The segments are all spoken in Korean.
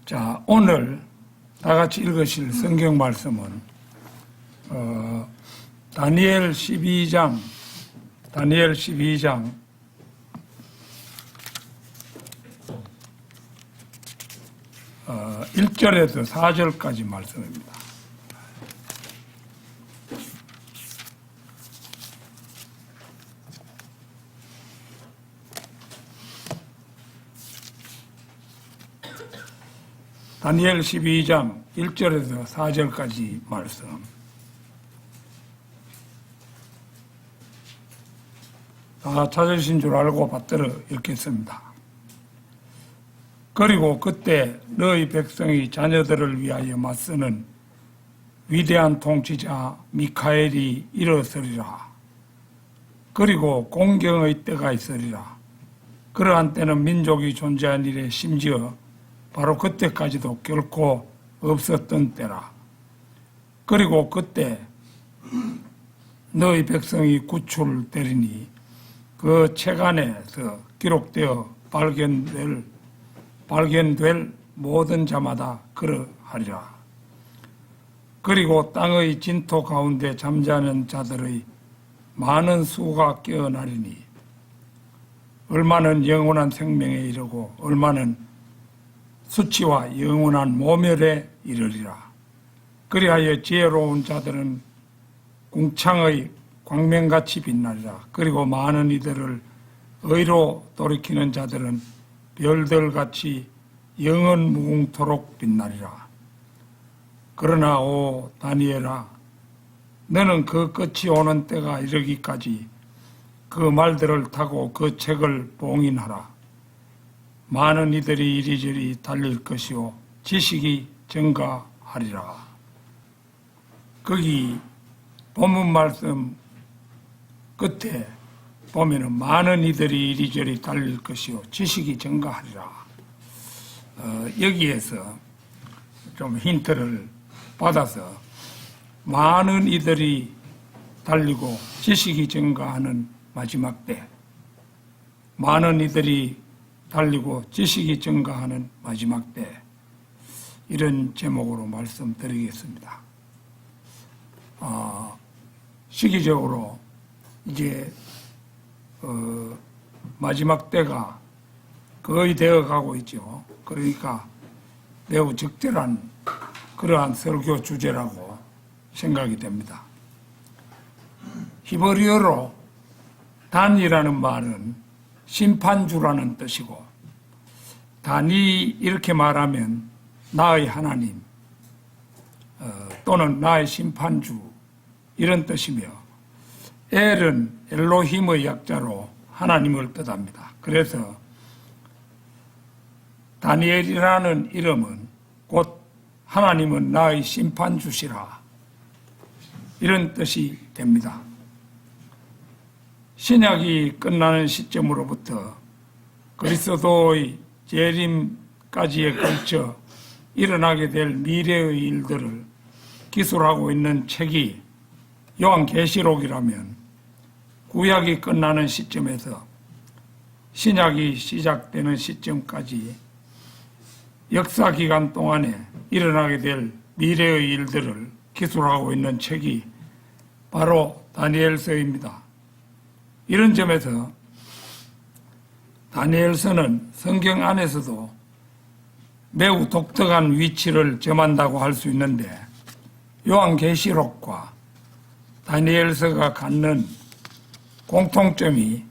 자, 오늘 다 같이 읽으실 성경 말씀은 다니엘 12장 1절에서 4절까지 말씀입니다. 다니엘 12장 1절에서 4절까지 말씀. 다 찾으신 줄 알고 받들어 읽겠습니다. 그리고 그때 너희 백성이 자녀들을 위하여 맞서는 위대한 통치자 미카엘이 일어서리라. 그리고 공경의 때가 있으리라. 그러한 때는 민족이 존재한 이래 심지어 바로 그때까지도 결코 없었던 때라. 그리고 그때 너희 백성이 구출되리니 그 책 안에서 기록되어 발견될 모든 자마다 그러하리라. 그리고 땅의 진토 가운데 잠자는 자들의 많은 수가 깨어나리니 얼마는 영원한 생명에 이르고 얼마는 수치와 영원한 모멸에 이르리라. 그리하여 지혜로운 자들은 궁창의 광명같이 빛나리라. 그리고 많은 이들을 의로 돌이키는 자들은 별들같이 영원 무궁토록 빛나리라. 그러나 오 다니엘아, 너는 그 끝이 오는 때가 이르기까지 그 말들을 타고 그 책을 봉인하라. 많은 이들이 이리저리 달릴 것이요 지식이 증가하리라. 거기 본문 말씀 끝에 보면은 많은 이들이 이리저리 달릴 것이요 지식이 증가하리라. 여기에서 좀 힌트를 받아서 많은 이들이 달리고 지식이 증가하는 마지막 때, 많은 이들이 달리고 지식이 증가하는 마지막 때, 이런 제목으로 말씀드리겠습니다. 시기적으로 이제 마지막 때가 거의 되어 가고 있죠. 그러니까 매우 적절한 그러한 설교 주제라고 생각이 됩니다. 히브리어로 단이라는 말은 심판주라는 뜻이고, 단이 이렇게 말하면 나의 하나님 또는 나의 심판주 이런 뜻이며, 엘은 엘로힘의 약자로 하나님을 뜻합니다. 그래서 다니엘이라는 이름은 곧 하나님은 나의 심판주시라 이런 뜻이 됩니다. 신약이 끝나는 시점으로부터 그리스도의 재림까지에 걸쳐 일어나게 될 미래의 일들을 기술하고 있는 책이 요한계시록이라면, 구약이 끝나는 시점에서 신약이 시작되는 시점까지 역사 기간 동안에 일어나게 될 미래의 일들을 기술하고 있는 책이 바로 다니엘서입니다. 이런 점에서 다니엘서는 성경 안에서도 매우 독특한 위치를 점한다고 할 수 있는데, 요한계시록과 다니엘서가 갖는 공통점이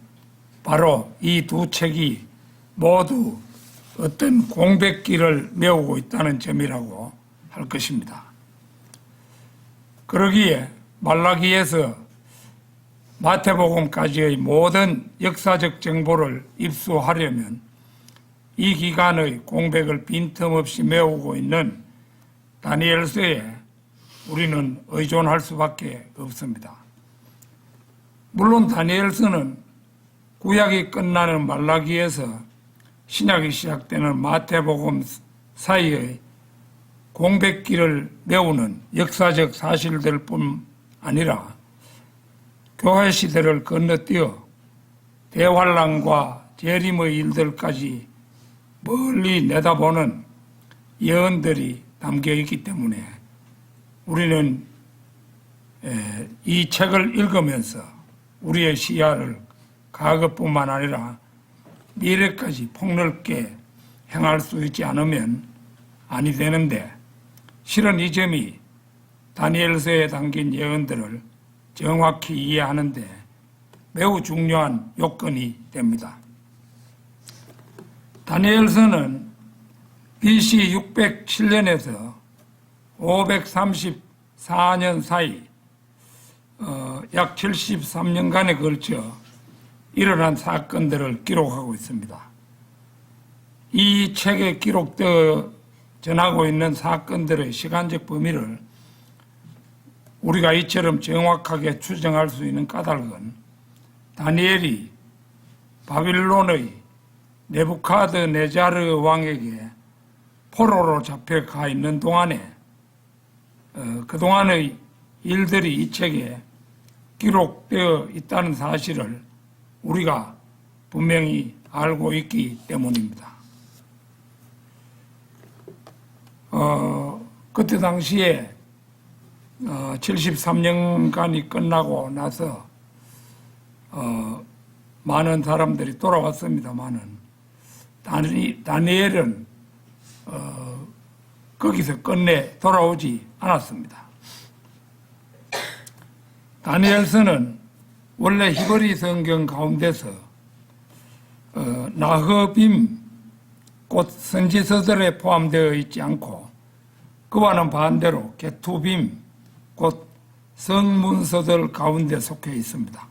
바로 이 두 책이 모두 어떤 공백기를 메우고 있다는 점이라고 할 것입니다. 그러기에 말라기에서 마태복음까지의 모든 역사적 정보를 입수하려면 이 기간의 공백을 빈틈없이 메우고 있는 다니엘서에 우리는 의존할 수밖에 없습니다. 물론 다니엘서는 구약이 끝나는 말라기에서 신약이 시작되는 마태복음 사이의 공백기를 메우는 역사적 사실들 뿐 아니라 교회 시대를 건너뛰어 대환란과 재림의 일들까지 멀리 내다보는 예언들이 담겨 있기 때문에 우리는 이 책을 읽으면서 우리의 시야를 과거뿐만 아니라 미래까지 폭넓게 행할 수 있지 않으면 아니 되는데, 실은 이 점이 다니엘서에 담긴 예언들을 정확히 이해하는 데 매우 중요한 요건이 됩니다. 다니엘서는 BC 607년에서 534년 사이 약 73년간에 걸쳐 일어난 사건들을 기록하고 있습니다. 이 책에 기록되어 전하고 있는 사건들의 시간적 범위를 우리가 이처럼 정확하게 추정할 수 있는 까닭은 다니엘이 바빌론의 네부카드네자르 왕에게 포로로 잡혀가 있는 동안에 그동안의 일들이 이 책에 기록되어 있다는 사실을 우리가 분명히 알고 있기 때문입니다. 그때 당시에 73년간이 끝나고 나서 많은 사람들이 돌아왔습니다만은 다니엘은 거기서 끝내 돌아오지 않았습니다. 다니엘서는 원래 히브리 성경 가운데서 나흐빔 곧 선지서들에 포함되어 있지 않고 그와는 반대로 게투빔 곧 성문서들 가운데 속해 있습니다.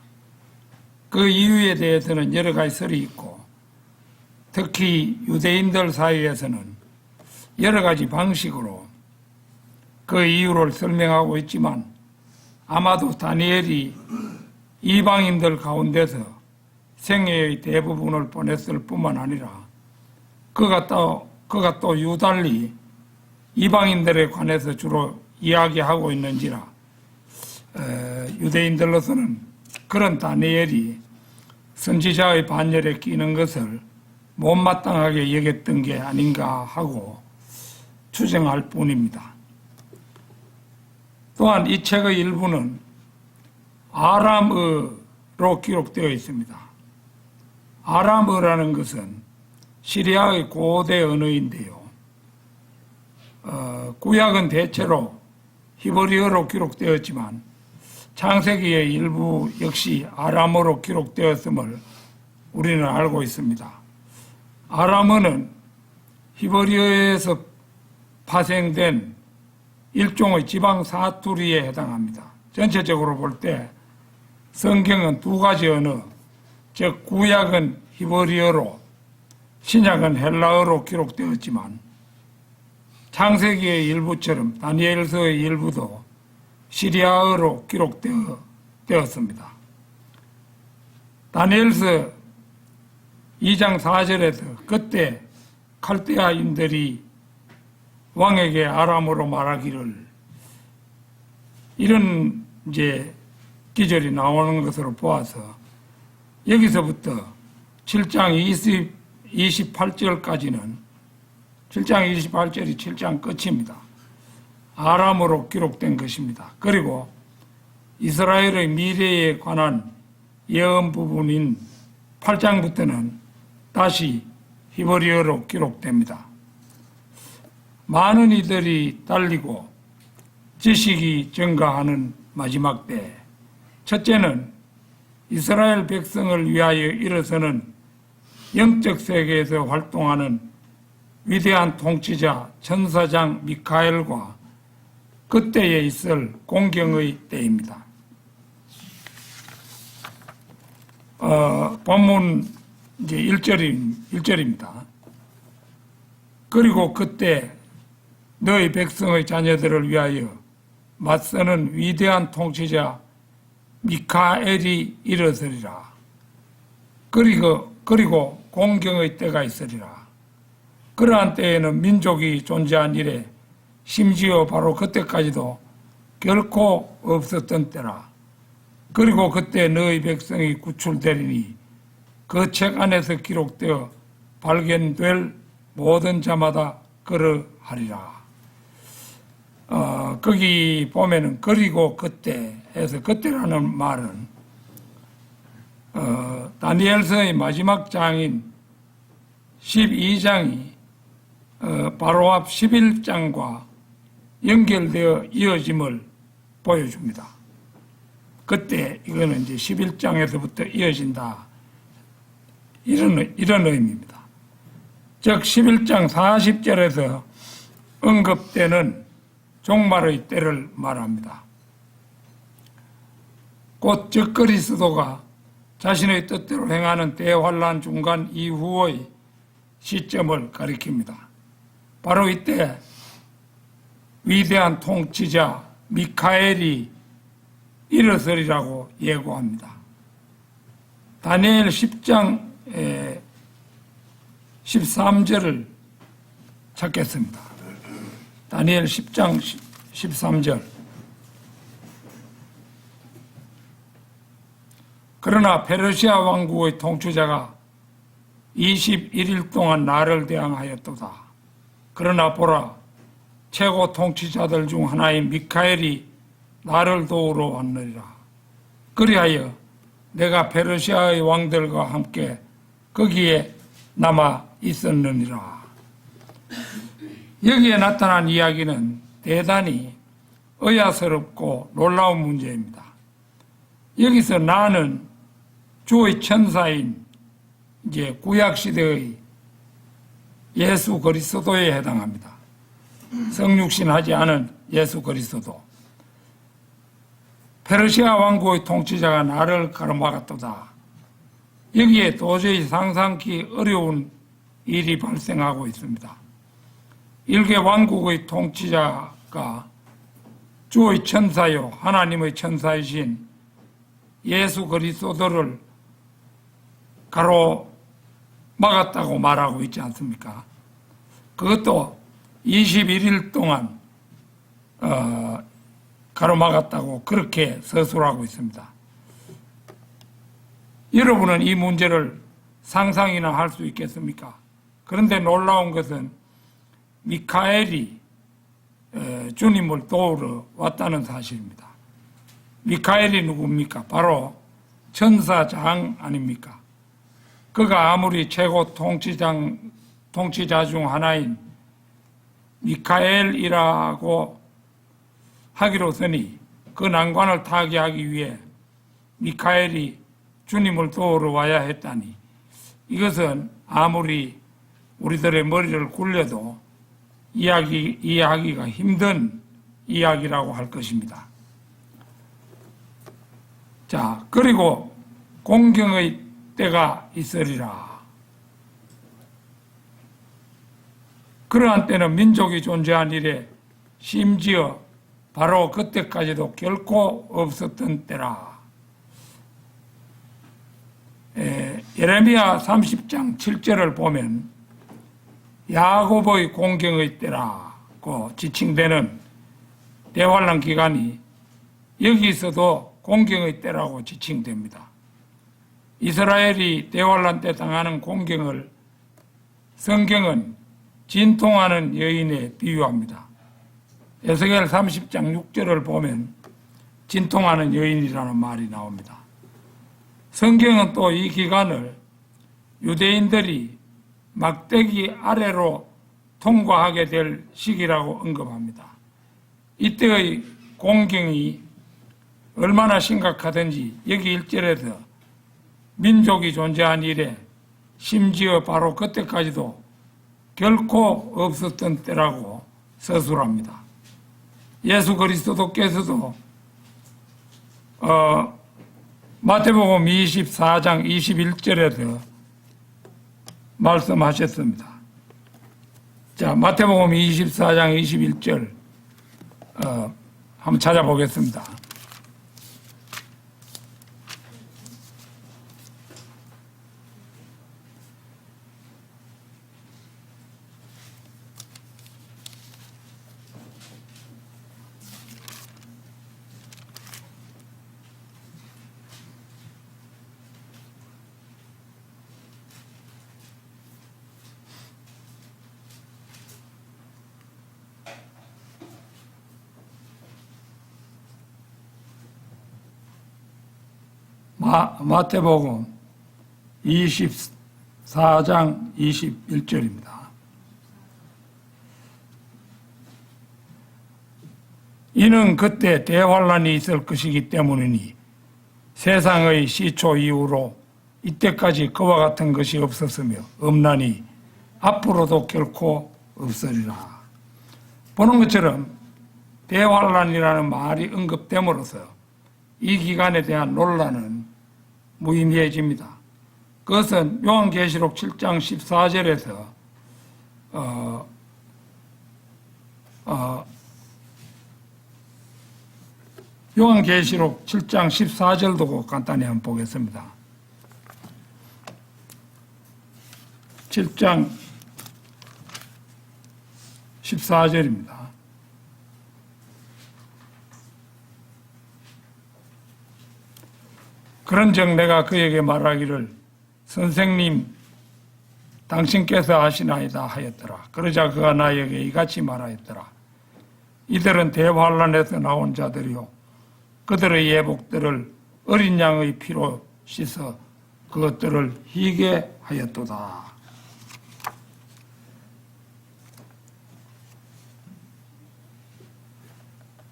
그 이유에 대해서는 여러 가지 설이 있고 특히 유대인들 사이에서는 여러 가지 방식으로 그 이유를 설명하고 있지만 아마도 다니엘이 이방인들 가운데서 생애의 대부분을 보냈을 뿐만 아니라 그가 또 유달리 이방인들에 관해서 주로 이야기하고 있는지라 유대인들로서는 그런 다니엘이 선지자의 반열에 끼는 것을 못마땅하게 여겼던 게 아닌가 하고 추정할 뿐입니다. 또한 이 책의 일부는 아람어로 기록되어 있습니다. 아람어라는 것은 시리아의 고대 언어인데요. 구약은 대체로 히브리어로 기록되었지만 창세기의 일부 역시 아람어로 기록되었음을 우리는 알고 있습니다. 아람어는 히브리어에서 파생된 일종의 지방 사투리에 해당합니다. 전체적으로 볼 때 성경은 두 가지 언어, 즉 구약은 히브리어로 신약은 헬라어로 기록되었지만 창세기의 일부처럼 다니엘서의 일부도 시리아어로 기록되었습니다. 다니엘서 2장 4절에서 그때 칼데아인들이 왕에게 아람어로 말하기를 이런 기절이 나오는 것으로 보아서 여기서부터 7장 28절까지는 7장 28절이 7장 끝입니다. 아람어로 기록된 것입니다. 그리고 이스라엘의 미래에 관한 예언 부분인 8장부터는 다시 히브리어로 기록됩니다. 많은 이들이 달리고 지식이 증가하는 마지막 때, 첫째는 이스라엘 백성을 위하여 일어서는 영적 세계에서 활동하는 위대한 통치자 천사장 미카엘과 그때에 있을 공경의 때입니다. 본문 1절입니다. 그리고 그때 너희 백성의 자녀들을 위하여 맞서는 위대한 통치자 미카엘이 일어서리라. 그리고 공경의 때가 있으리라. 그러한 때에는 민족이 존재한 이래 심지어 바로 그때까지도 결코 없었던 때라. 그리고 그때 너희 백성이 구출되리니 그 책 안에서 기록되어 발견될 모든 자마다 그러하리라. 거기 보면은 그리고 그때 해서 그때라는 말은 다니엘서의 마지막 장인 12장이 바로 앞 11장과 연결되어 이어짐을 보여줍니다. 그때 이거는 이제 11장에서부터 이어진다. 이런 의미입니다. 즉 11장 40절에서 언급되는 종말의 때를 말합니다. 곧 즉 그리스도가 자신의 뜻대로 행하는 대환란 중간 이후의 시점을 가리킵니다. 바로 이때 위대한 통치자 미카엘이 일어서리라고 예고합니다. 다니엘 10장 13절을 찾겠습니다. 다니엘 10장 13절. 그러나 페르시아 왕국의 통치자가 21일 동안 나를 대항하였도다. 그러나 보라, 최고 통치자들 중 하나인 미카엘이 나를 도우러 왔느니라. 그리하여 내가 페르시아의 왕들과 함께 거기에 남아 있었느니라. 여기에 나타난 이야기는 대단히 의아스럽고 놀라운 문제입니다. 여기서 나는 주의 천사인 이제 구약시대의 예수 그리스도에 해당합니다. 성육신하지 않은 예수 그리스도. 페르시아 왕국의 통치자가 나를 가로막았도다. 여기에 도저히 상상하기 어려운 일이 발생하고 있습니다. 일개 왕국의 통치자가 주의 천사요 하나님의 천사이신 예수 그리스도를 가로막았다고 말하고 있지 않습니까? 그것도 21일 동안 가로막았다고 그렇게 서술하고 있습니다. 여러분은 이 문제를 상상이나 할 수 있겠습니까? 그런데 놀라운 것은 미카엘이 주님을 도우러 왔다는 사실입니다. 미카엘이 누굽니까? 바로 천사장 아닙니까? 그가 아무리 최고 통치자 중 하나인 미카엘이라고 하기로서니 그 난관을 타개하기 위해 미카엘이 주님을 도우러 와야 했다니 이것은 아무리 우리들의 머리를 굴려도 이해하기가 힘든 이야기라고 할 것입니다. 자, 그리고 공경의 때가 있으리라. 그러한 때는 민족이 존재한 이래 심지어 바로 그때까지도 결코 없었던 때라. 예레미야 30장 7절을 보면 야곱의 공경의 때라고 지칭되는 대환란 기간이 여기서도 공경의 때라고 지칭됩니다. 이스라엘이 대환란 때 당하는 공경을 성경은 진통하는 여인에 비유합니다. 에스겔 30장 6절을 보면 진통하는 여인이라는 말이 나옵니다. 성경은 또 이 기간을 유대인들이 막대기 아래로 통과하게 될 시기라고 언급합니다. 이때의 공경이 얼마나 심각하든지 여기 1절에서 민족이 존재한 이래 심지어 바로 그때까지도 결코 없었던 때라고 서술합니다. 예수 그리스도께서도 마태복음 24장 21절에서 말씀하셨습니다. 자, 마태복음 24장 21절 한번 찾아보겠습니다. 마태복음 24장 21절입니다. 이는 그때 대환란이 있을 것이기 때문이니 세상의 시초 이후로 이때까지 그와 같은 것이 없었으며 없나니 앞으로도 결코 없으리라. 보는 것처럼 대환란이라는 말이 언급됨으로써 이 기간에 대한 논란은 무의미해집니다. 그것은 요한계시록 7장 14절에서 요한계시록 7장 14절도 간단히 한번 보겠습니다. 7장 14절입니다. 그런즉 내가 그에게 말하기를 선생님 당신께서 하시나이다 하였더라. 그러자 그가 나에게 이같이 말하였더라. 이들은 대환란에서 나온 자들이요 그들의 예복들을 어린 양의 피로 씻어 그것들을 희게 하였도다.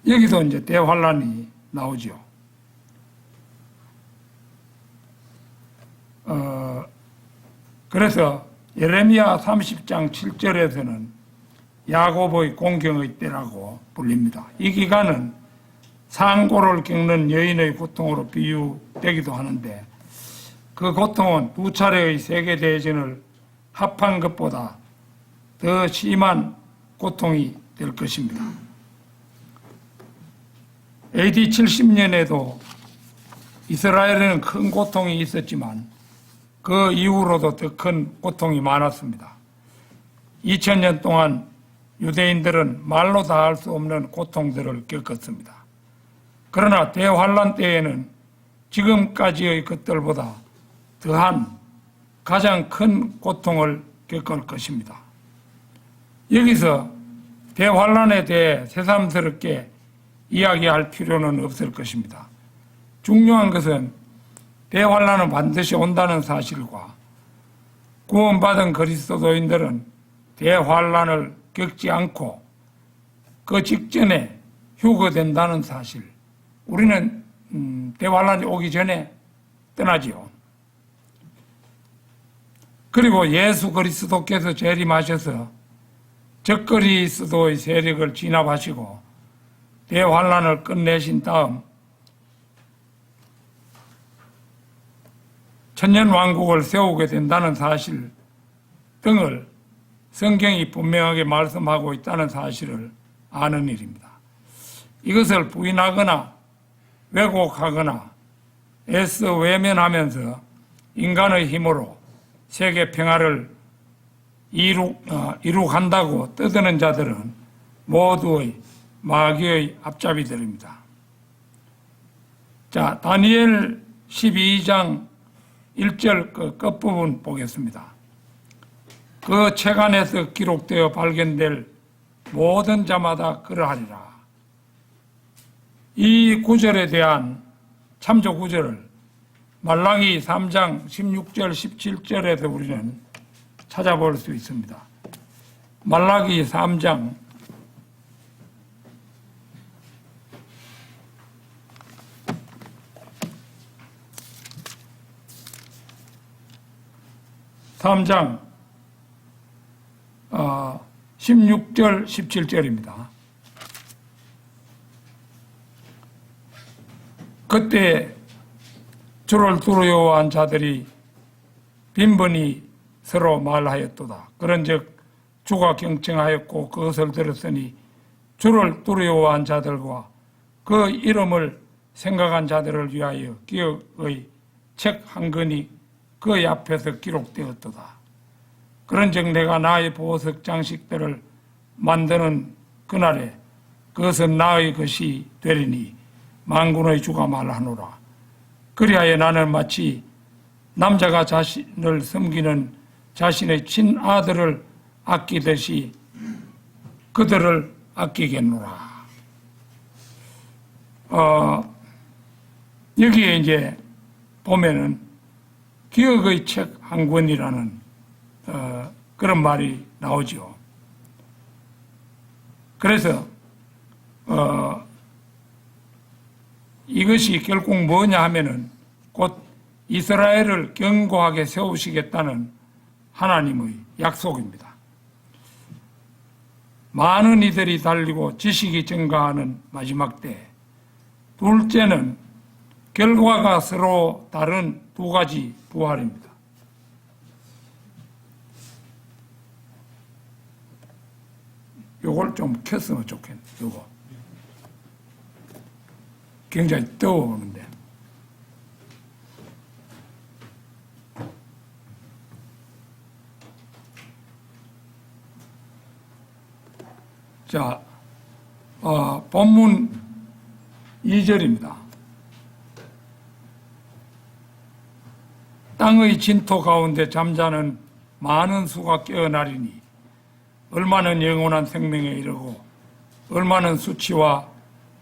여기도 이제 대환란이 나오죠. 그래서 예레미야 30장 7절에서는 야곱의 공경의 때라고 불립니다. 이 기간은 상고를 겪는 여인의 고통으로 비유되기도 하는데 그 고통은 두 차례의 세계대전을 합한 것보다 더 심한 고통이 될 것입니다. AD 70년에도 이스라엘에는 큰 고통이 있었지만 그 이후로도 더 큰 고통이 많았습니다. 2000년 동안 유대인들은 말로 다 할 수 없는 고통들을 겪었습니다. 그러나 대환란 때에는 지금까지의 것들보다 더한 가장 큰 고통을 겪을 것입니다. 여기서 대환란에 대해 새삼스럽게 이야기할 필요는 없을 것입니다. 중요한 것은 대환란은 반드시 온다는 사실과 구원받은 그리스도인들은 대환란을 겪지 않고 그 직전에 휴거된다는 사실. 우리는 대환란이 오기 전에 떠나지요. 그리고 예수 그리스도께서 재림하셔서 적그리스도의 세력을 진압하시고 대환란을 끝내신 다음 천년왕국을 세우게 된다는 사실 등을 성경이 분명하게 말씀하고 있다는 사실을 아는 일입니다. 이것을 부인하거나 왜곡하거나 애써 외면하면서 인간의 힘으로 세계 평화를 이룩한다고 떠드는 자들은 모두의 마귀의 앞잡이들입니다. 자, 다니엘 12장 1절 그 끝부분 보겠습니다. 그 책 안에서 기록되어 발견될 모든 자마다 그러하리라. 이 구절에 대한 참조 구절을 말라기 3장 16절 17절에서 우리는 찾아볼 수 있습니다. 말라기 3장 16절 17절입니다. 그때 주를 두려워한 자들이 빈번히 서로 말하였도다. 그런즉 주가 경청하였고 그것을 들었으니 주를 두려워한 자들과 그 이름을 생각한 자들을 위하여 기억의 책 한 권이 그 앞에서 기록되었도다. 그런즉 내가 나의 보석 장식들을 만드는 그날에 그것은 나의 것이 되리니 만군의 주가 말하노라. 그리하여 나는 마치 남자가 자신을 섬기는 자신의 친아들을 아끼듯이 그들을 아끼겠노라. 여기에 이제 보면은 기억의 책 한 권이라는 그런 말이 나오죠. 그래서 이것이 결국 뭐냐 하면은 곧 이스라엘을 견고하게 세우시겠다는 하나님의 약속입니다. 많은 이들이 달리고 지식이 증가하는 마지막 때, 둘째는 결과가 서로 다른 두 가지 부활입니다. 요걸 좀 켰으면 좋겠네. 요거 굉장히 떠오르는데. 자, 본문 2절입니다. 땅의 진토 가운데 잠자는 많은 수가 깨어나리니 얼마는 영원한 생명에 이르고 얼마는 수치와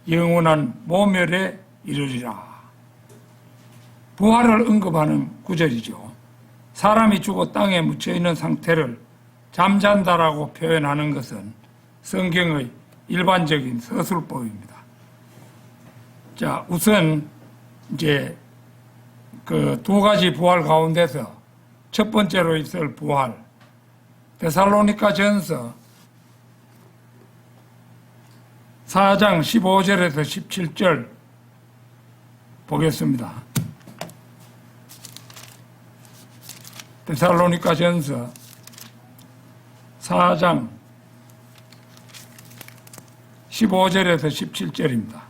영원한 모멸에 이르리라. 부활을 언급하는 구절이죠. 사람이 죽어 땅에 묻혀있는 상태를 잠잔다라고 표현하는 것은 성경의 일반적인 서술법입니다. 자, 우선 이제 그 두 가지 부활 가운데서 첫 번째로 있을 부활, 데살로니가 전서 4장 15절에서 17절 보겠습니다. 데살로니가 전서 4장 15절에서 17절입니다.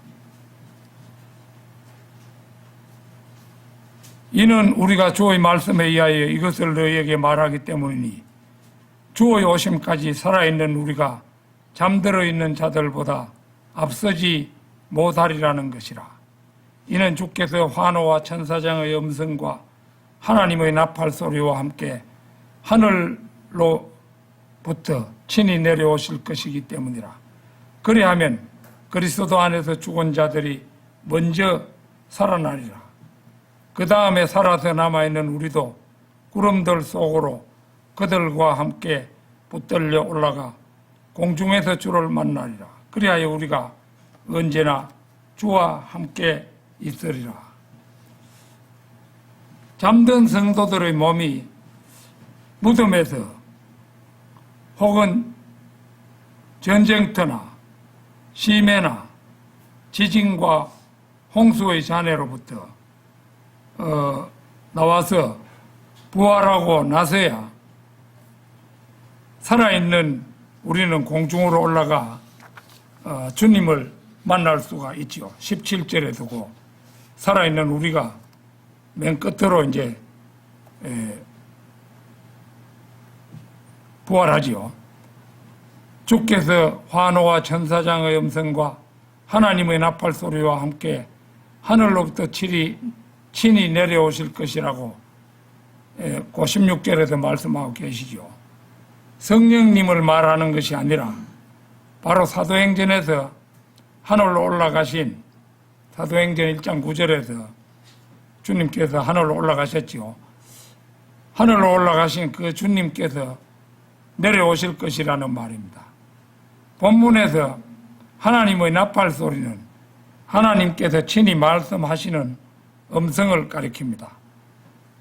이는 우리가 주의 말씀에 의하여 이것을 너희에게 말하기 때문이니 주의 오심까지 살아있는 우리가 잠들어 있는 자들보다 앞서지 못하리라는 것이라. 이는 주께서 환호와 천사장의 음성과 하나님의 나팔 소리와 함께 하늘로부터 친히 내려오실 것이기 때문이라. 그리하면 그리스도 안에서 죽은 자들이 먼저 살아나리라. 그 다음에 살아서 남아있는 우리도 구름들 속으로 그들과 함께 붙들려 올라가 공중에서 주를 만나리라. 그리하여 우리가 언제나 주와 함께 있으리라. 잠든 성도들의 몸이 무덤에서 혹은 전쟁터나 심해나 지진과 홍수의 잔해로부터 나와서 부활하고 나서야 살아있는 우리는 공중으로 올라가 주님을 만날 수가 있죠. 17절에 두고 살아있는 우리가 맨 끝으로 이제 부활하지요. 주께서 환호와 천사장의 음성과 하나님의 나팔 소리와 함께 하늘로부터 친히 내려오실 것이라고 그 16절에서 말씀하고 계시죠. 성령님을 말하는 것이 아니라 바로 사도행전에서 하늘로 올라가신 사도행전 1장 9절에서 주님께서 하늘로 올라가셨지요. 하늘로 올라가신 그 주님께서 내려오실 것이라는 말입니다. 본문에서 하나님의 나팔 소리는 하나님께서 친히 말씀하시는 음성을 가리킵니다.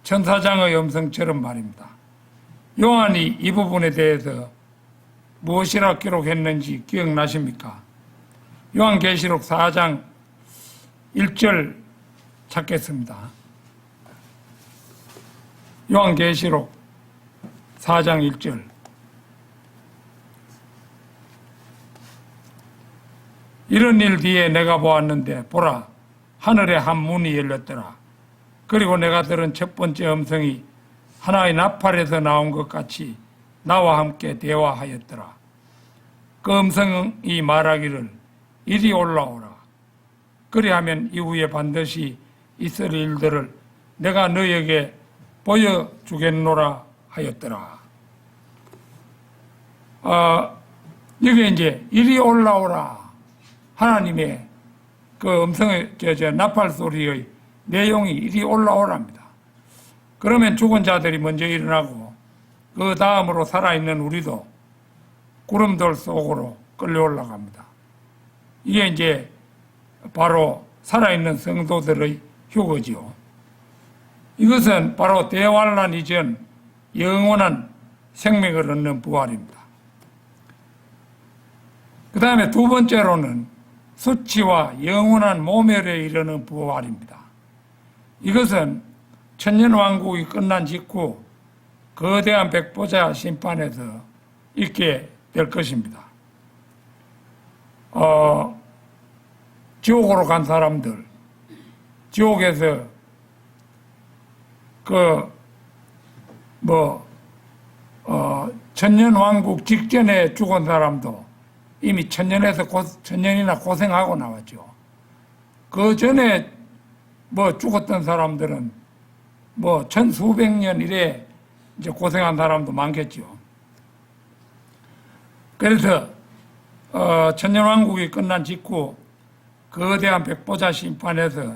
천사장의 음성처럼 말입니다. 요한이 이 부분에 대해서 무엇이라 기록했는지 기억나십니까? 요한계시록 4장 1절 찾겠습니다. 요한계시록 4장 1절. 이런 일 뒤에 내가 보았는데 보라, 하늘에 한 문이 열렸더라. 그리고 내가 들은 첫 번째 음성이 하나의 나팔에서 나온 것 같이 나와 함께 대화하였더라. 그 음성이 말하기를 이리 올라오라. 그리하면 이후에 반드시 있을 일들을 내가 너에게 보여주겠노라 하였더라. 여기 이제 이리 올라오라. 하나님의 그 음성의 나팔 소리의 내용이 이리 올라오랍니다. 그러면 죽은 자들이 먼저 일어나고 그 다음으로 살아있는 우리도 구름들 속으로 끌려 올라갑니다. 이게 이제 바로 살아있는 성도들의 휴거지요. 이것은 바로 대환란 이전 영원한 생명을 얻는 부활입니다. 그 다음에 두 번째로는 수치와 영원한 모멸에 이르는 부활입니다. 이것은 천년왕국이 끝난 직후 거대한 백보자 심판에서 있게 될 것입니다. 지옥으로 간 사람들, 지옥에서 천년왕국 직전에 죽은 사람도 이미 천년이나 고생하고 나왔죠. 그 전에 죽었던 사람들은 천수백 년 이래 이제 고생한 사람도 많겠죠. 그래서 천년왕국이 끝난 직후 거대한 백보자 심판에서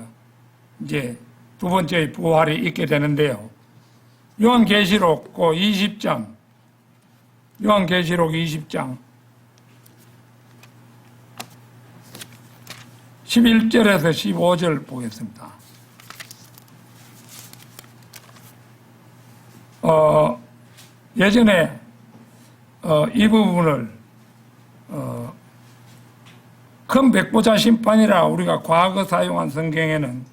이제 두 번째 부활이 있게 되는데요. 요한계시록 20장 11절에서 15절 보겠습니다. 예전에 이 부분을 큰 백보자 심판이라 우리가 과거 사용한 성경에는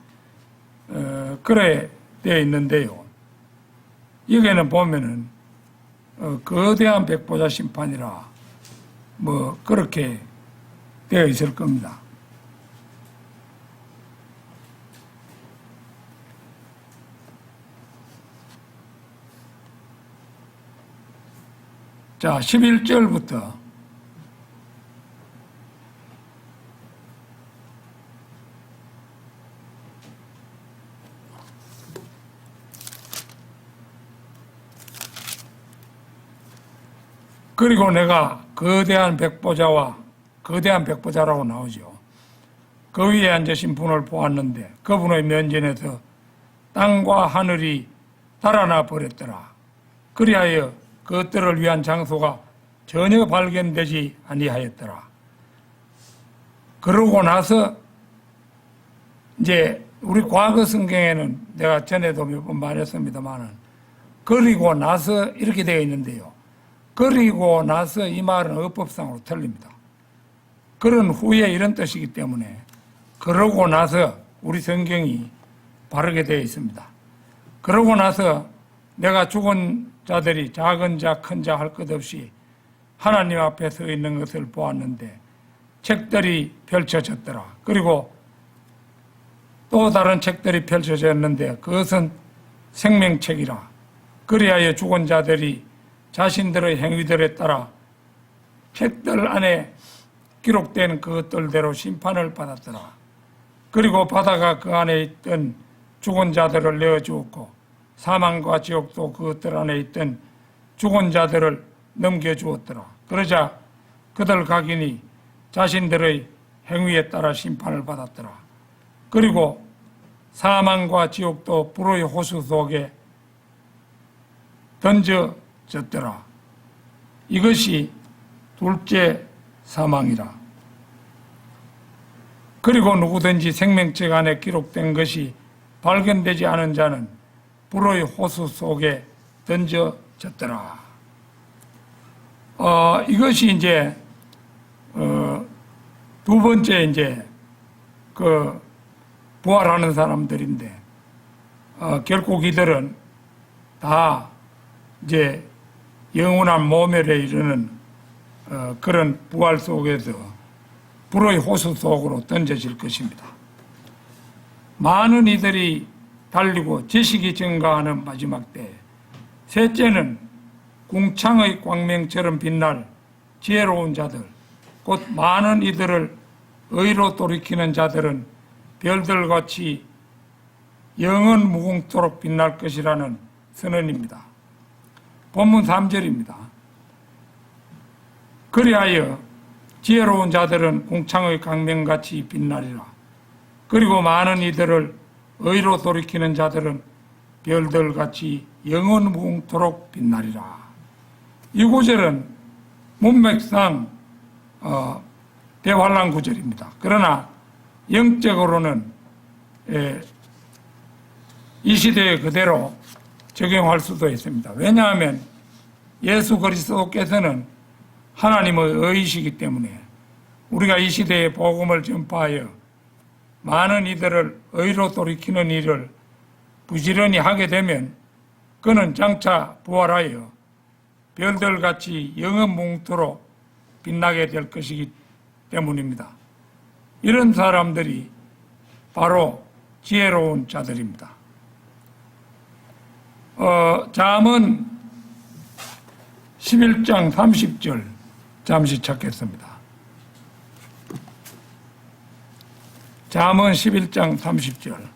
그래 되어 있는데요. 여기에는 보면은 거대한 백보자 심판이라 그렇게 되어 있을 겁니다. 자, 11절부터 그리고 내가 거대한 백보자라고 나오죠. 그 위에 앉으신 분을 보았는데 그분의 면전에서 땅과 하늘이 달아나 버렸더라. 그리하여 그것들을 위한 장소가 전혀 발견되지 아니하였더라. 그러고 나서 이제 우리 과거 성경에는 내가 전에도 몇 번 말했습니다만은 그리고 나서 이렇게 되어 있는데요. 그리고 나서 이 말은 어법상으로 틀립니다. 그런 후에 이런 뜻이기 때문에 그러고 나서 우리 성경이 바르게 되어 있습니다. 그러고 나서 내가 죽은 자들이 작은 자 큰 자 할 것 없이 하나님 앞에 서 있는 것을 보았는데 책들이 펼쳐졌더라. 그리고 또 다른 책들이 펼쳐졌는데 그것은 생명책이라. 그리하여 죽은 자들이 자신들의 행위들에 따라 책들 안에 기록된 그것들대로 심판을 받았더라. 그리고 바다가 그 안에 있던 죽은 자들을 내어주었고 사망과 지옥도 그것들 안에 있던 죽은 자들을 넘겨주었더라. 그러자 그들 각인이 자신들의 행위에 따라 심판을 받았더라. 그리고 사망과 지옥도 불의 호수 속에 던져졌더라. 이것이 둘째 사망이라. 그리고 누구든지 생명책 안에 기록된 것이 발견되지 않은 자는 불의 호수 속에 던져졌더라. 이것이 이제 두 번째 이제 부활하는 사람들인데 결국 이들은 다 이제 영원한 모멸에 이르는 그런 부활 속에서 불의 호수 속으로 던져질 것입니다. 많은 이들이 달리고 지식이 증가하는 마지막 때, 셋째는 궁창의 광명처럼 빛날 지혜로운 자들, 곧 많은 이들을 의로 돌이키는 자들은 별들같이 영원 무궁토록 빛날 것이라는 선언입니다. 본문 3절입니다. 그리하여 지혜로운 자들은 궁창의 광명같이 빛나리라. 그리고 많은 이들을 의로 돌이키는 자들은 별들같이 영원 무궁토록 빛나리라. 이 구절은 문맥상 대환란 구절입니다. 그러나 영적으로는 이 시대에 그대로 적용할 수도 있습니다. 왜냐하면 예수 그리스도께서는 하나님의 의이시기 때문에 우리가 이 시대에 복음을 전파하여 많은 이들을 의로 돌이키는 일을 부지런히 하게 되면 그는 장차 부활하여 별들같이 영원뭉토록 빛나게 될 것이기 때문입니다. 이런 사람들이 바로 지혜로운 자들입니다. 잠언 11장 30절 잠시 찾겠습니다. 잠언 11장 30절.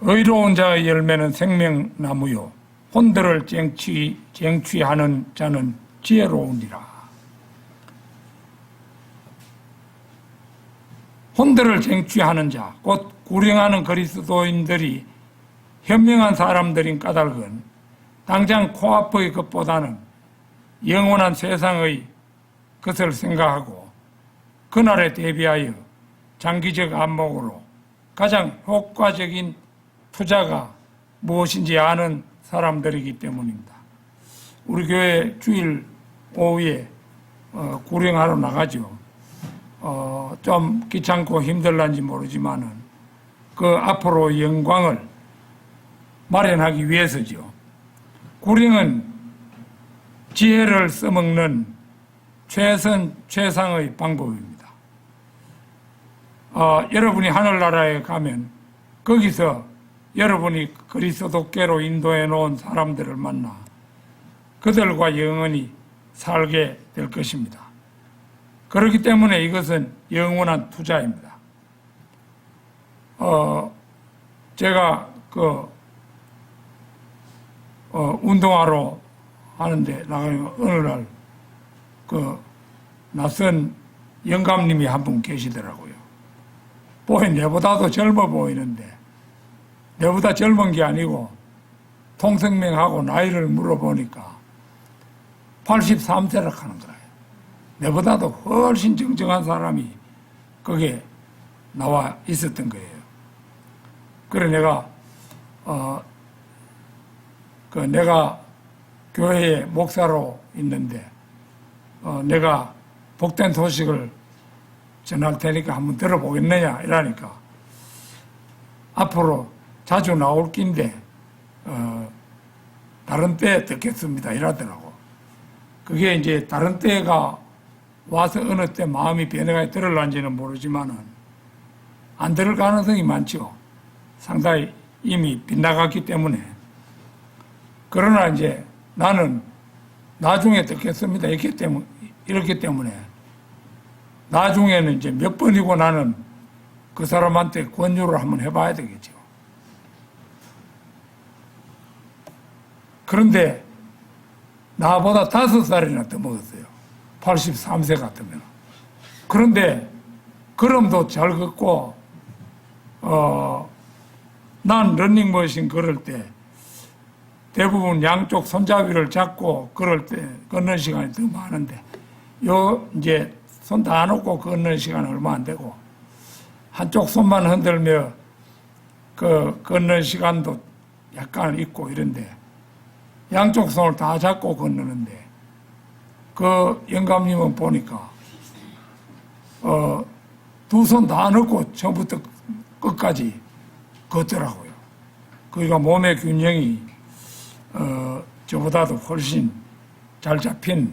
의로운 자의 열매는 생명나무요 혼들을 쟁취하는 자는 지혜로우니라. 혼들을 쟁취하는 자, 곧 구령하는 그리스도인들이 현명한 사람들인 까닭은 당장 코앞의 것보다는 영원한 세상의 것을 생각하고 그날에 대비하여 장기적 안목으로 가장 효과적인 투자가 무엇인지 아는 사람들이기 때문입니다. 우리 교회 주일 오후에 구령하러 나가죠. 좀 귀찮고 힘들란지 모르지만은 그 앞으로 영광을 마련하기 위해서죠. 구령은 지혜를 써먹는 최상의 방법입니다. 여러분이 하늘나라에 가면 거기서 여러분이 그리스도께로 인도해 놓은 사람들을 만나 그들과 영원히 살게 될 것입니다. 그렇기 때문에 이것은 영원한 투자입니다. 제가 운동하러 하는데 나가면 어느 날 낯선 영감님이 한 분 계시더라고요. 내보다도 젊어 보이는데 내보다 젊은 게 아니고 통성명하고 나이를 물어보니까 83세라 하는 거예요. 내보다도 훨씬 정정한 사람이 거기에 나와 있었던 거예요. 그래 내가 내가 교회에 목사로 있는데 내가 복된 소식을 전할 테니까 한번 들어보겠느냐 이러니까 앞으로 자주 나올 낀데 다른 때 듣겠습니다 이러더라고. 그게 이제 다른 때가 와서 어느 때 마음이 변해가 들을란지는 모르지만은 안 들을 가능성이 많죠. 상당히 이미 빗나갔기 때문에. 그러나 이제 나는 나중에 듣겠습니다 이렇기 때문에 나중에는 이제 몇 번이고 나는 그 사람한테 권유를 한번 해봐야 되겠죠. 그런데 나보다 5살이나 더 먹었어요. 83세 같으면. 그런데 걸음도 잘 걷고 난 러닝머신 걸을 때 대부분 양쪽 손잡이를 잡고 걸을 때 걷는 시간이 더 많은데 이제 손 다 놓고 걷는 시간은 얼마 안 되고 한쪽 손만 흔들며 걷는 시간도 약간 있고 이런데 양쪽 손을 다 잡고 걷는데 그 영감님은 보니까 두 손 다 넣고 처음부터 끝까지 걷더라고요. 그러니까 몸의 균형이 저보다도 훨씬 잘 잡힌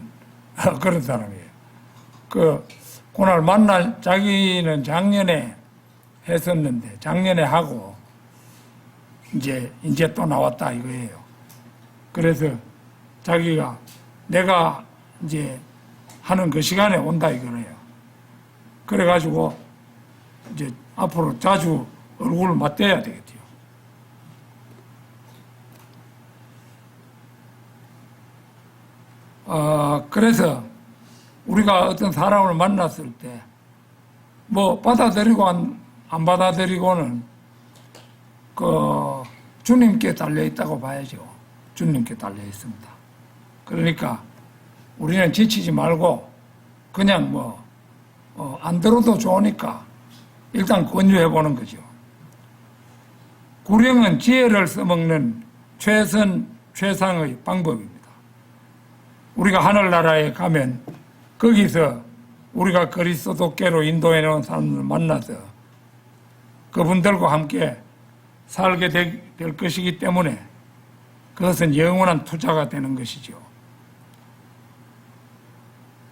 그런 사람이에요. 그날 만날 자기는 작년에 했었는데 작년에 하고 이제 또 나왔다 이거예요. 그래서 자기가 내가 이제 하는 그 시간에 온다 이거예요. 그래가지고 이제 앞으로 자주 얼굴을 맞대야 되겠죠. 그래서 우리가 어떤 사람을 만났을 때 뭐 받아들이고 안 받아들이고는 그 주님께 달려 있다고 봐야죠. 주님께 달려 있습니다. 그러니까 우리는 지치지 말고 그냥 안 들어도 좋으니까 일단 권유해 보는 거죠. 구령은 지혜를 써먹는 최상의 방법입니다. 우리가 하늘나라에 가면 거기서 우리가 그리스도께로 인도해 놓은 사람들을 만나서 그분들과 함께 살게 될 것이기 때문에 그것은 영원한 투자가 되는 것이죠.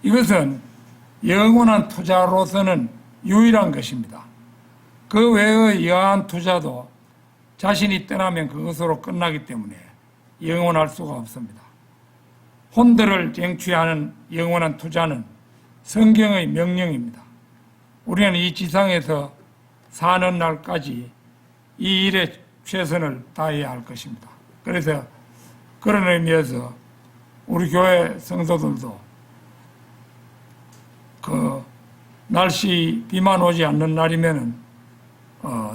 이것은 영원한 투자로서는 유일한 것입니다. 그 외의 여한 투자도 자신이 떠나면 그것으로 끝나기 때문에 영원할 수가 없습니다. 혼들을 쟁취하는 영원한 투자는 성경의 명령입니다. 우리는 이 지상에서 사는 날까지 이 일에 최선을 다해야 할 것입니다. 그래서 그런 의미에서 우리 교회 성도들도 그 날씨 비만 오지 않는 날이면은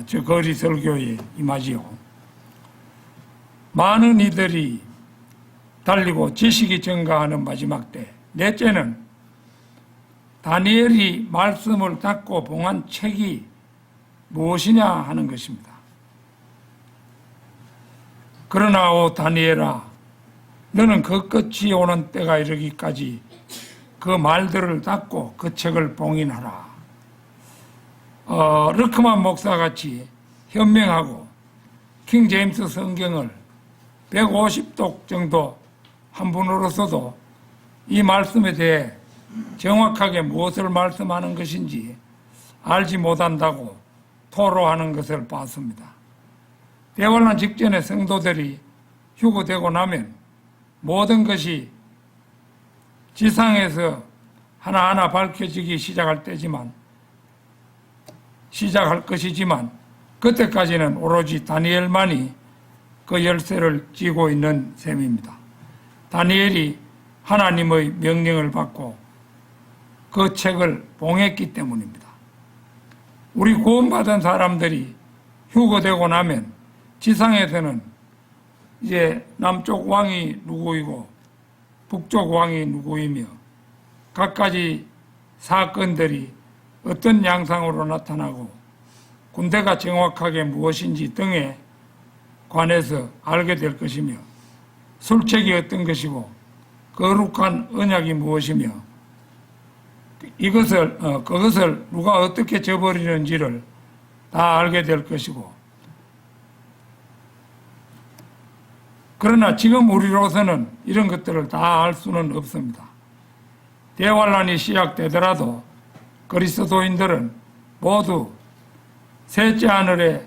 저 거리 설교에 임하지요. 많은 이들이 달리고 지식이 증가하는 마지막 때, 넷째는 다니엘이 말씀을 닫고 봉한 책이 무엇이냐 하는 것입니다. 그러나 오 다니엘아, 너는 그 끝이 오는 때가 이르기까지 그 말들을 닫고 그 책을 봉인하라. 르크만 목사같이 현명하고 킹 제임스 성경을 150독 정도 한 분으로서도 이 말씀에 대해 정확하게 무엇을 말씀하는 것인지 알지 못한다고 토로하는 것을 봤습니다. 대환란 직전에 성도들이 휴거되고 나면 모든 것이 지상에서 하나하나 밝혀지기 시작할 것이지만 그때까지는 오로지 다니엘만이 그 열쇠를 쥐고 있는 셈입니다. 다니엘이 하나님의 명령을 받고 그 책을 봉했기 때문입니다. 우리 구원받은 사람들이 휴거되고 나면 지상에서는 이제 남쪽 왕이 누구이고 북쪽 왕이 누구이며 각가지 사건들이 어떤 양상으로 나타나고 군대가 정확하게 무엇인지 등에 관해서 알게 될 것이며 술책이 어떤 것이고 거룩한 언약이 무엇이며 그것을 누가 어떻게 저버리는지를 다 알게 될 것이고, 그러나 지금 우리로서는 이런 것들을 다 알 수는 없습니다. 대환란이 시작되더라도 그리스도인들은 모두 셋째 하늘에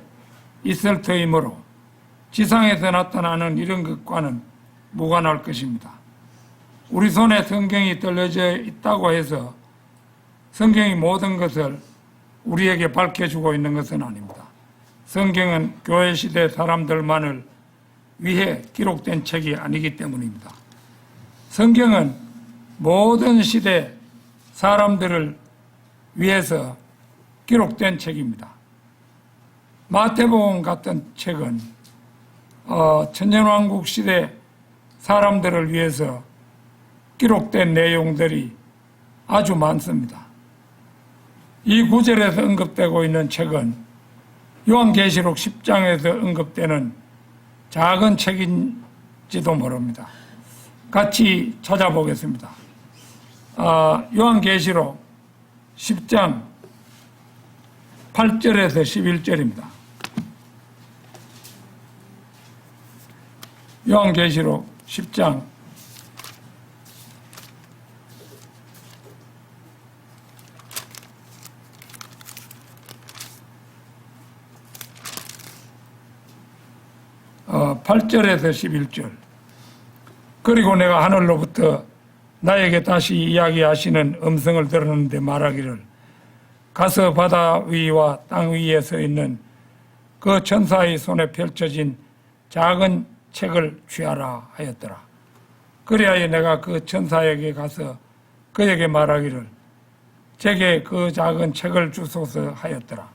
있을 터이므로 지상에서 나타나는 이런 것과는 무관할 것입니다. 우리 손에 성경이 들려져 있다고 해서 성경이 모든 것을 우리에게 밝혀주고 있는 것은 아닙니다. 성경은 교회 시대 사람들만을 위해 기록된 책이 아니기 때문입니다. 성경은 모든 시대 사람들을 위해서 기록된 책입니다. 마태복음 같은 책은 천년왕국 시대 사람들을 위해서 기록된 내용들이 아주 많습니다. 이 구절에서 언급되고 있는 책은 요한계시록 10장에서 언급되는 작은 책인지도 모릅니다. 같이 찾아보겠습니다. 요한계시록 10장 8절에서 11절입니다. 요한계시록 10장 8절에서 11절. 그리고 내가 하늘로부터 나에게 다시 이야기하시는 음성을 들었는데 말하기를 가서 바다 위와 땅 위에 서 있는 그 천사의 손에 펼쳐진 작은 책을 취하라 하였더라. 그리하여 내가 그 천사에게 가서 그에게 말하기를 제게 그 작은 책을 주소서 하였더라.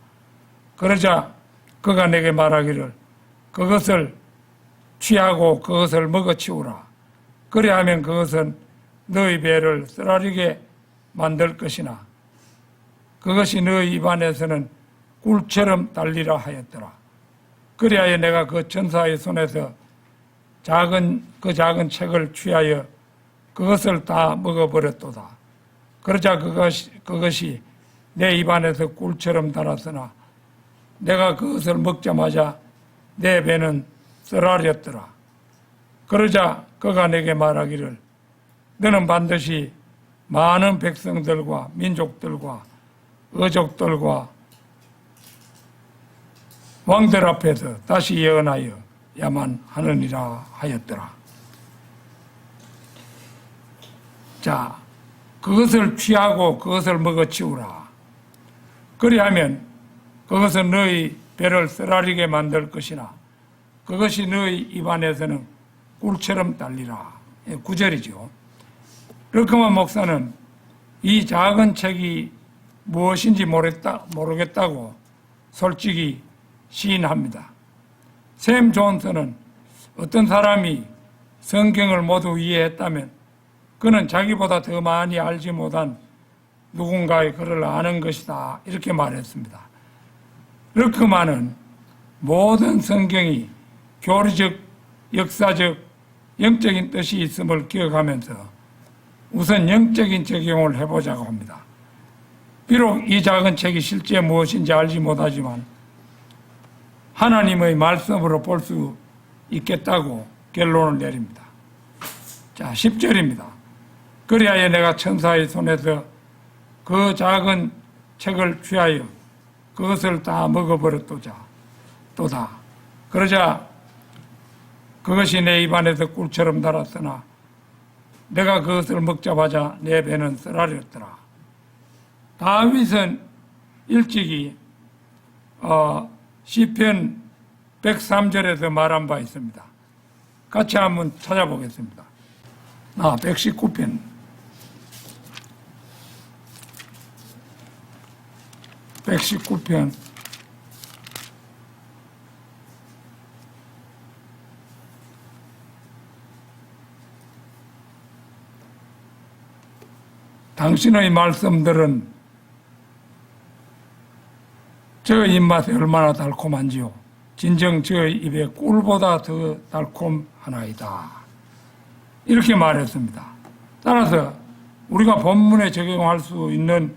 그러자 그가 내게 말하기를 그것을 취하고 그것을 먹어치우라. 그리하면 그것은 너희 배를 쓰라리게 만들 것이나 그것이 너희 입안에서는 꿀처럼 달리라 하였더라. 그리하여 내가 그 천사의 손에서 그 작은 책을 취하여 그것을 다 먹어버렸도다. 그러자 그것이 내 입안에서 꿀처럼 달았으나 내가 그것을 먹자마자 내 배는 쓰라렸더라. 그러자 그가 내게 말하기를 너는 반드시 많은 백성들과 민족들과 어족들과 왕들 앞에서 다시 예언하여 야만 하느니라 하였더라. 자, 그것을 취하고 그것을 먹어치우라. 그리하면 그것은 너희 배를 쓰라리게 만들 것이나 그것이 너희 입안에서는 꿀처럼 달리라. 9절이죠. 르크만 목사는 이 작은 책이 무엇인지 모르겠다고 솔직히 시인합니다. 샘 존슨은 어떤 사람이 성경을 모두 이해했다면 그는 자기보다 더 많이 알지 못한 누군가의 글을 아는 것이다. 이렇게 말했습니다. 르크만은 모든 성경이 교리적, 역사적, 영적인 뜻이 있음을 기억하면서 우선 영적인 적용을 해보자고 합니다. 비록 이 작은 책이 실제 무엇인지 알지 못하지만 하나님의 말씀으로 볼 수 있겠다고 결론을 내립니다. 자, 10절입니다. 그리하여 내가 천사의 손에서 그 작은 책을 취하여 그것을 다 먹어버렸도다. 그러자 그것이 내 입안에서 꿀처럼 달았으나 내가 그것을 먹자마자 내 배는 쓰라렸더라. 다윗은 일찍이 시편 103절에서 말한 바 있습니다. 같이 한번 찾아보겠습니다. 119편 119편 '당신의 말씀들은 저 입맛에 얼마나 달콤한지요. 진정 저 입에 꿀보다 더 달콤하나이다.' 이렇게 말했습니다. 따라서 우리가 본문에 적용할 수 있는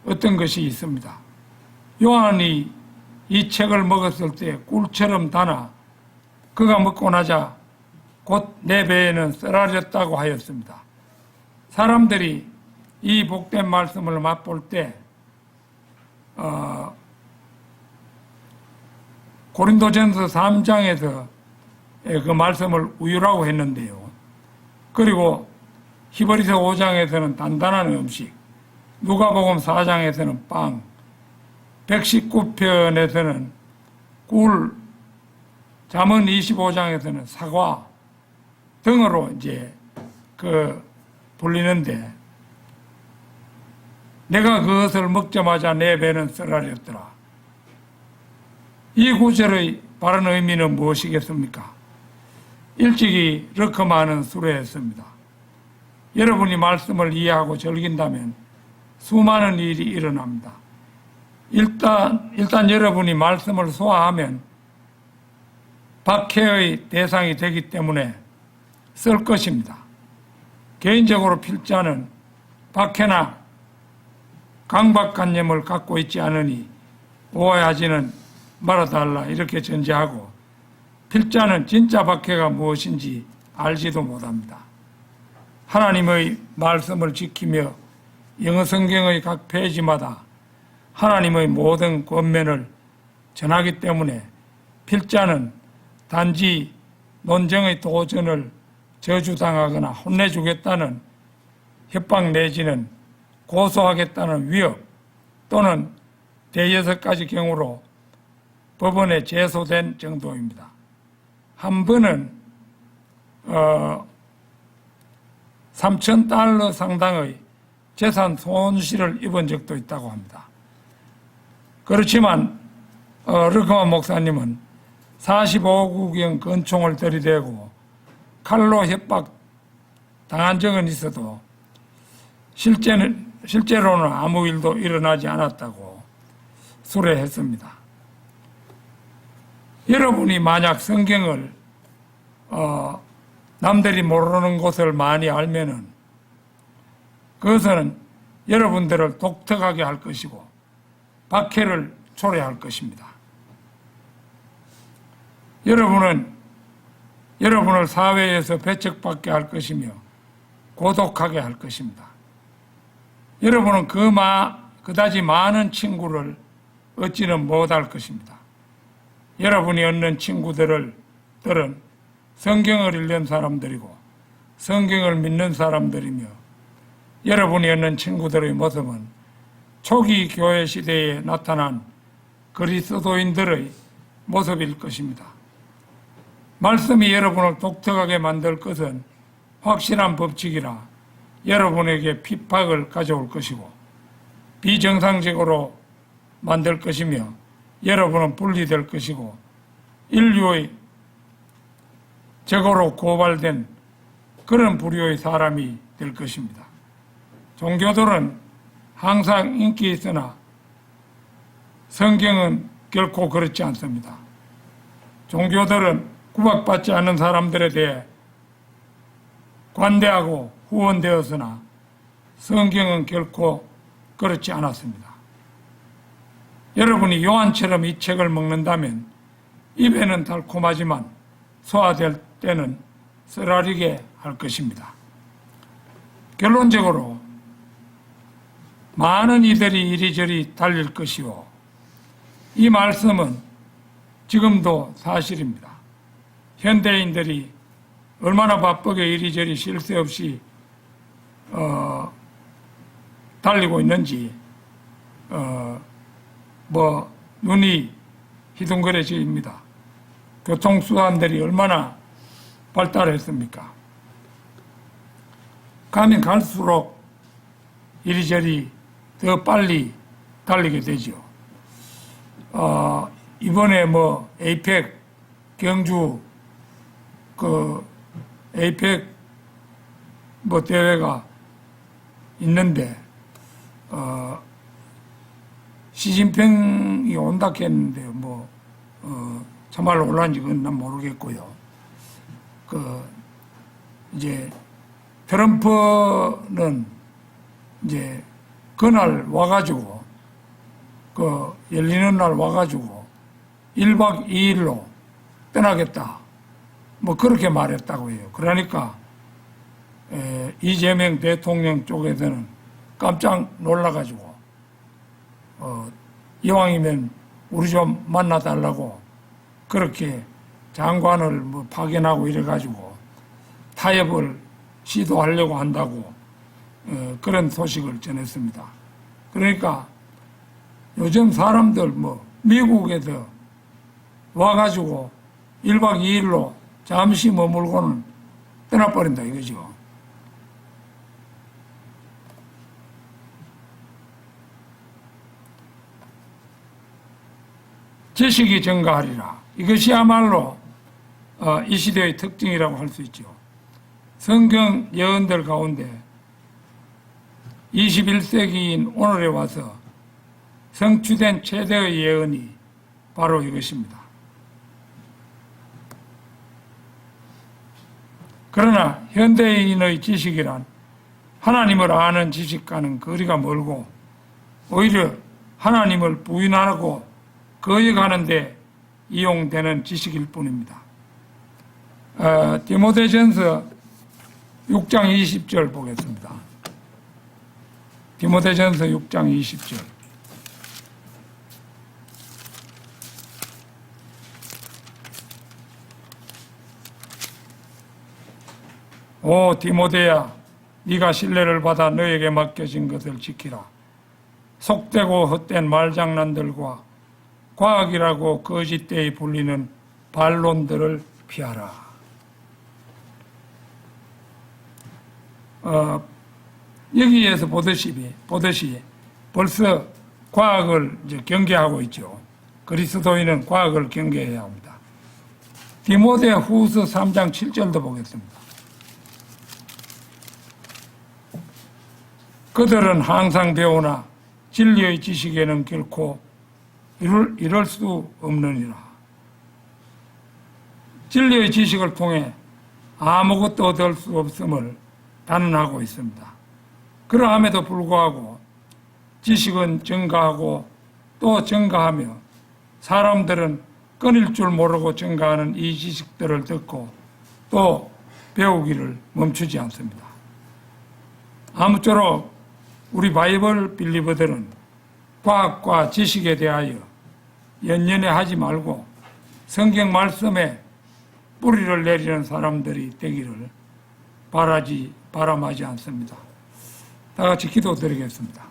어떤 것이 있습니다. 요한이 이 책을 먹었을 때 꿀처럼 달아 그가 먹고 나자 곧 내 배에는 쓰라렸다고 하였습니다. 사람들이 이 복된 말씀을 맛볼 때 고린도전서 3장에서 그 말씀을 우유라고 했는데요. 그리고 히브리서 5장에서는 단단한 음식, 누가복음 4장에서는 빵, 119편에서는 꿀, 잠언 25장에서는 사과 등으로 이제 불리는데 내가 그것을 먹자마자 내 배는 쓰라렸더라. 이 구절의 바른 의미는 무엇이겠습니까? 일찍이 르크만은 수료했습니다. 여러분이 말씀을 이해하고 즐긴다면 수많은 일이 일어납니다. 일단 여러분이 말씀을 소화하면 박해의 대상이 되기 때문에 쓸 것입니다. 개인적으로 필자는 박해나 강박관념을 갖고 있지 않으니 오해하지는 말아달라 이렇게 전제하고 필자는 진짜 박해가 무엇인지 알지도 못합니다. 하나님의 말씀을 지키며 영어 성경의 각 페이지마다 하나님의 모든 권면을 전하기 때문에 필자는 단지 논쟁의 도전을 저주당하거나 혼내주겠다는 협박 내지는 고소하겠다는 위협 또는 대여섯 가지 경우로 법원에 제소된 정도입니다. 한 번은 $3,000 상당의 재산 손실을 입은 적도 있다고 합니다. 그렇지만 르크만 목사님은 45구경 권총을 들이대고 칼로 협박 당한 적은 있어도 실제로는 아무 일도 일어나지 않았다고 수레했습니다. 여러분이 만약 성경을 남들이 모르는 것을 많이 알면은 그것은 여러분들을 독특하게 할 것이고 박해를 초래할 것입니다. 여러분을 사회에서 배척받게 할 것이며 고독하게 할 것입니다. 여러분은 그다지 많은 친구를 얻지는 못할 것입니다. 여러분이 얻는 친구들은 성경을 읽는 사람들이고 성경을 믿는 사람들이며 여러분이 얻는 친구들의 모습은 초기 교회 시대에 나타난 그리스도인들의 모습일 것입니다. 말씀이 여러분을 독특하게 만들 것은 확실한 법칙이라 여러분에게 핍박을 가져올 것이고 비정상적으로 만들 것이며 여러분은 분리될 것이고 인류의 적으로 고발된 그런 부류의 사람이 될 것입니다. 종교들은 항상 인기 있으나 성경은 결코 그렇지 않습니다. 종교들은 구박받지 않는 사람들에 대해 관대하고 후원되었으나 성경은 결코 그렇지 않았습니다. 여러분이 요한처럼 이 책을 먹는다면 입에는 달콤하지만 소화될 때는 쓰라리게 할 것입니다. 결론적으로 많은 이들이 이리저리 달릴 것이요. 이 말씀은 지금도 사실입니다. 현대인들이 얼마나 바쁘게 이리저리 쉴 새 없이 달리고 있는지 눈이 희둥거려집니다. 교통수단들이 얼마나 발달했습니까? 가면 갈수록 이리저리 더 빨리 달리게 되죠. 이번에 에이펙 경주 에이펙 대회가 있는데 시진핑이 온다 했는데 참말로 올라온지 그건 난 모르겠고요. 이제 트럼프는 이제 그날 와가지고 열리는 날 와가지고 1박 2일로 떠나겠다. 그렇게 말했다고 해요. 그러니까 이재명 대통령 쪽에서는 깜짝 놀라가지고 이왕이면 우리 좀 만나달라고 그렇게 장관을 파견하고 이래가지고 타협을 시도하려고 한다고 그런 소식을 전했습니다. 그러니까 요즘 사람들 미국에서 와가지고 1박 2일로 잠시 머물고는 떠나버린다 이거죠. 지식이 증가하리라. 이것이야말로 이 시대의 특징이라고 할 수 있죠. 성경 예언들 가운데 21세기인 오늘에 와서 성취된 최대의 예언이 바로 이것입니다. 그러나 현대인의 지식이란 하나님을 아는 지식과는 거리가 멀고 오히려 하나님을 부인하고 거역하는 데 이용되는 지식일 뿐입니다. 디모데전서 6장 20절 보겠습니다. 디모데전서 6장 20절. 오 디모데야, 네가 신뢰를 받아 너에게 맡겨진 것을 지키라. 속되고 헛된 말장난들과 과학이라고 거짓되이 불리는 반론들을 피하라. 여기에서 보듯이 벌써 과학을 이제 경계하고 있죠. 그리스도인은 과학을 경계해야 합니다. 디모데 후서 3장 7절도 보겠습니다. 그들은 항상 배우나 진리의 지식에는 결코 이룰 수 없느니라. 진리의 지식을 통해 아무것도 얻을 수 없음을 단언하고 있습니다. 그러함에도 불구하고 지식은 증가하고 또 증가하며 사람들은 끊일 줄 모르고 증가하는 이 지식들을 듣고 또 배우기를 멈추지 않습니다. 아무쪼록 우리 바이블 빌리버들은 과학과 지식에 대하여 연연해 하지 말고 성경 말씀에 뿌리를 내리는 사람들이 되기를 바람하지 않습니다. 다 같이 기도드리겠습니다.